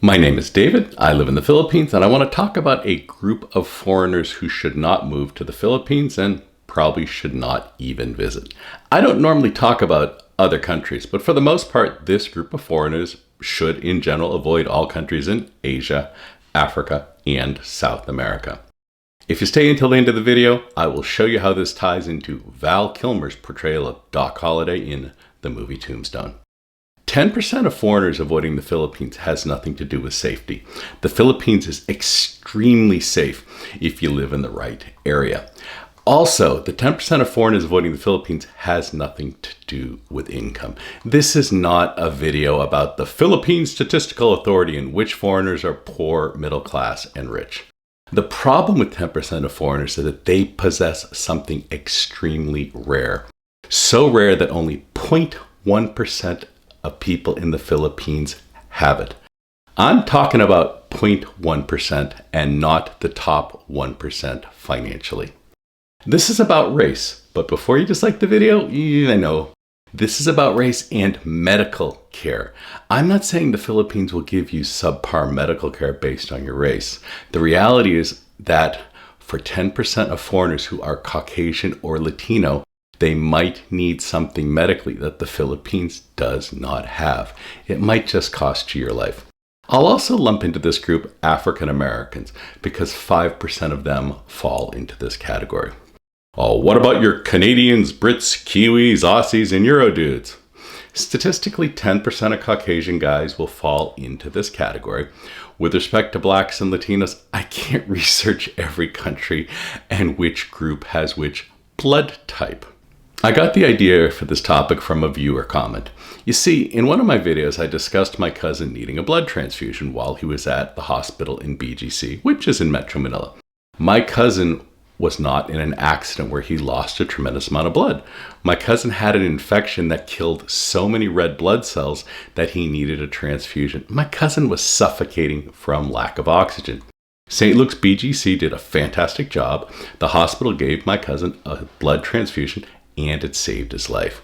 My name is David, I live in the Philippines, and I want to talk about a group of foreigners who should not move to the Philippines and probably should not even visit. I don't normally talk about other countries, but for the most part, this group of foreigners should in general avoid all countries in Asia, Africa, and South America. If you stay until the end of the video, I will show you how this ties into Val Kilmer's portrayal of Doc Holliday in the movie Tombstone. 10% of foreigners avoiding the Philippines has nothing to do with safety. The Philippines is extremely safe if you live in the right area. Also, the 10% of foreigners avoiding the Philippines has nothing to do with income. This is not a video about the Philippine Statistical Authority and which foreigners are poor, middle class, and rich. The problem with 10% of foreigners is that they possess something extremely rare. So rare that only 0.1% of people in the Philippines have it. I'm talking about 0.1% and not the top 1% financially. This is about race, but before you dislike the video, I know this is about race and medical care. I'm not saying the Philippines will give you subpar medical care based on your race. The reality is that for 10% of foreigners who are Caucasian or Latino, they might need something medically that the Philippines does not have. It might just cost you your life. I'll also lump into this group African Americans because 5% of them fall into this category. Oh, what about your Canadians, Brits, Kiwis, Aussies, and Euro dudes? Statistically, 10% of Caucasian guys will fall into this category. With respect to blacks and Latinos, I can't research every country and which group has which blood type. I got the idea for this topic from a viewer comment. You see, in one of my videos, I discussed my cousin needing a blood transfusion while he was at the hospital in BGC, which is in Metro Manila. My cousin was not in an accident where he lost a tremendous amount of blood. My cousin had an infection that killed so many red blood cells that he needed a transfusion. My cousin was suffocating from lack of oxygen. St. Luke's BGC did a fantastic job. The hospital gave my cousin a blood transfusion and it saved his life.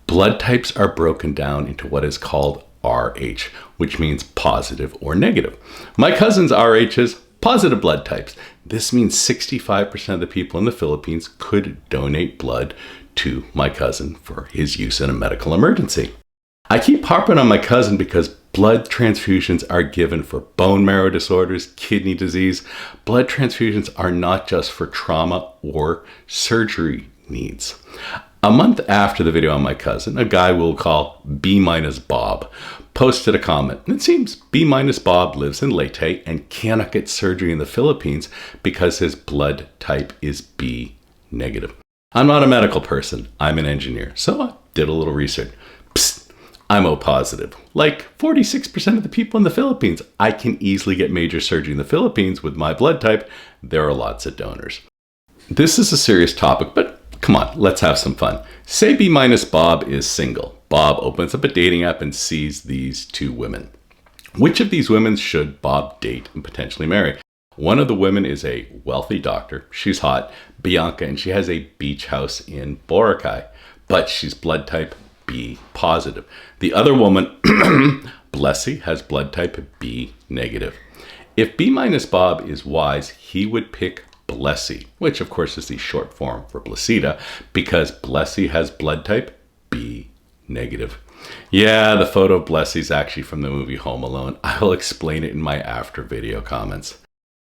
Blood types are broken down into what is called RH, which means positive or negative. My cousin's RH is positive blood types. This means 65% of the people in the Philippines could donate blood to my cousin for his use in a medical emergency. I keep harping on my cousin because blood transfusions are given for bone marrow disorders, kidney disease. Blood transfusions are not just for trauma or surgery needs. A month after the video on my cousin, a guy we'll call B-Bob posted a comment. It seems B-Bob lives in Leyte and cannot get surgery in the Philippines because his blood type is B negative. I'm not a medical person, I'm an engineer, so I did a little research. Psst, I'm O positive. Like 46% of the people in the Philippines. I can easily get major surgery in the Philippines with my blood type. There are lots of donors. This is a serious topic, but come on, let's have some fun. Say B-Bob is single. Bob opens up a dating app and sees these two women. Which of these women should Bob date and potentially marry? One of the women is a wealthy doctor. She's hot, Bianca, and she has a beach house in Boracay, but she's blood type B positive. The other woman, Blessy, has blood type B negative. If B-Bob is wise, he would pick Blessy, which of course is the short form for Placida, because Blessy has blood type B negative. Yeah, the photo of Blessy is actually from the movie Home Alone. I'll explain it in my after video comments.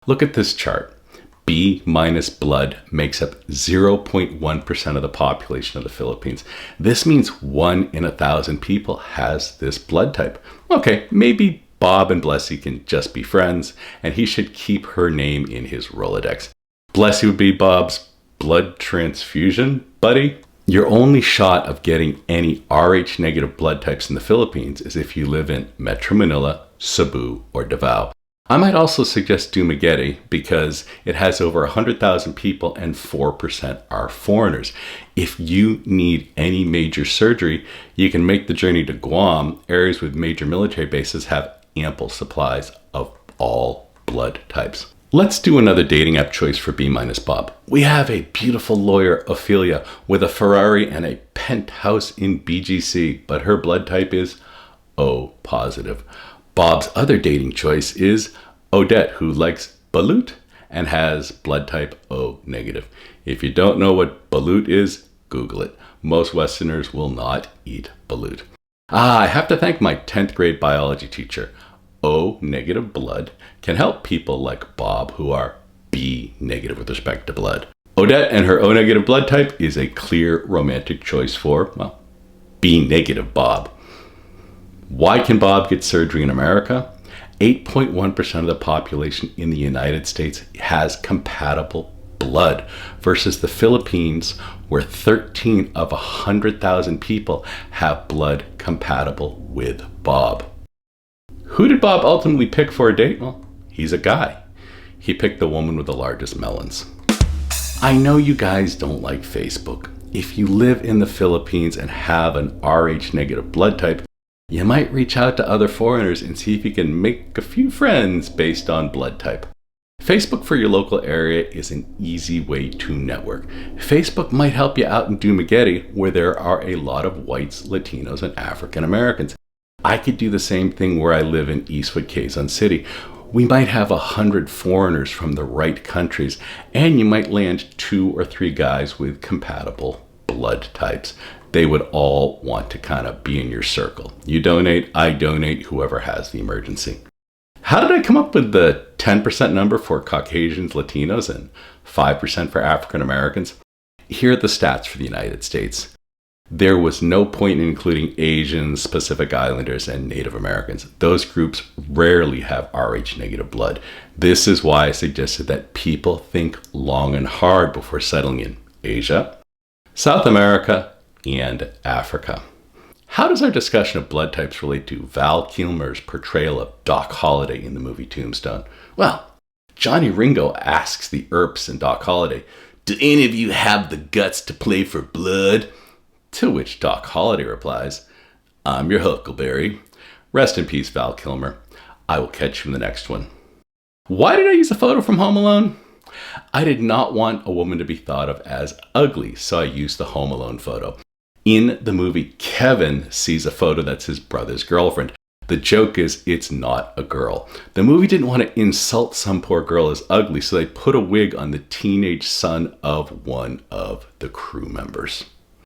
Look at this chart. B minus blood makes up 0.1% of the population of the Philippines. This means 1 in 1,000 people has this blood type. Okay, maybe Bob and Blessy can just be friends, and he should keep her name in his Rolodex. Blessy would be Bob's blood transfusion buddy. Your only shot of getting any RH negative blood types in the Philippines is if you live in Metro Manila, Cebu, or Davao. I might also suggest Dumaguete because it has over 100,000 people and 4% are foreigners. If you need any major surgery, you can make the journey to Guam. Areas with major military bases have ample supplies of all blood types. Let's do another dating app choice for B-Bob. We have a beautiful lawyer, Ophelia, with a Ferrari and a penthouse in BGC, but her blood type is O positive. Bob's other dating choice is Odette, who likes balut and has blood type O negative. If you don't know what balut is, Google it. Most Westerners will not eat balut. I have to thank my 10th grade biology teacher. O negative blood can help people like Bob who are B negative with respect to blood. Odette and her O negative blood type is a clear romantic choice for, well, B negative Bob. Why can Bob get surgery in America? 8.1% of the population in the United States has compatible blood versus the Philippines, where 13 of 100,000 people have blood compatible with Bob. Who did Bob ultimately pick for a date? Well, he's a guy. He picked the woman with the largest melons. I know you guys don't like Facebook. If you live in the Philippines and have an Rh negative blood type, you might reach out to other foreigners and see if you can make a few friends based on blood type. Facebook for your local area is an easy way to network. Facebook might help you out in Dumaguete, where there are a lot of whites, Latinos, and African Americans. I could do the same thing where I live in Eastwood, Quezon City. We might have 100 foreigners from the right countries, and you might land 2 or 3 guys with compatible blood types. They would all want to kind of be in your circle. You donate, I donate, whoever has the emergency. How did I come up with the 10% number for Caucasians, Latinos, and 5% for African Americans? Here are the stats for the United States. There was no point in including Asians, Pacific Islanders, and Native Americans. Those groups rarely have Rh negative blood. This is why I suggested that people think long and hard before settling in Asia, South America, and Africa. How does our discussion of blood types relate to Val Kilmer's portrayal of Doc Holliday in the movie Tombstone? Well, Johnny Ringo asks the Earps and Doc Holliday, "Do any of you have the guts to play for blood?" To which Doc Holliday replies, "I'm your Huckleberry." Rest in peace, Val Kilmer. I will catch you in the next one. Why did I use a photo from Home Alone? I did not want a woman to be thought of as ugly, so I used the Home Alone photo. In the movie, Kevin sees a photo that's his brother's girlfriend. The joke is it's not a girl. The movie didn't want to insult some poor girl as ugly, so they put a wig on the teenage son of one of the crew members.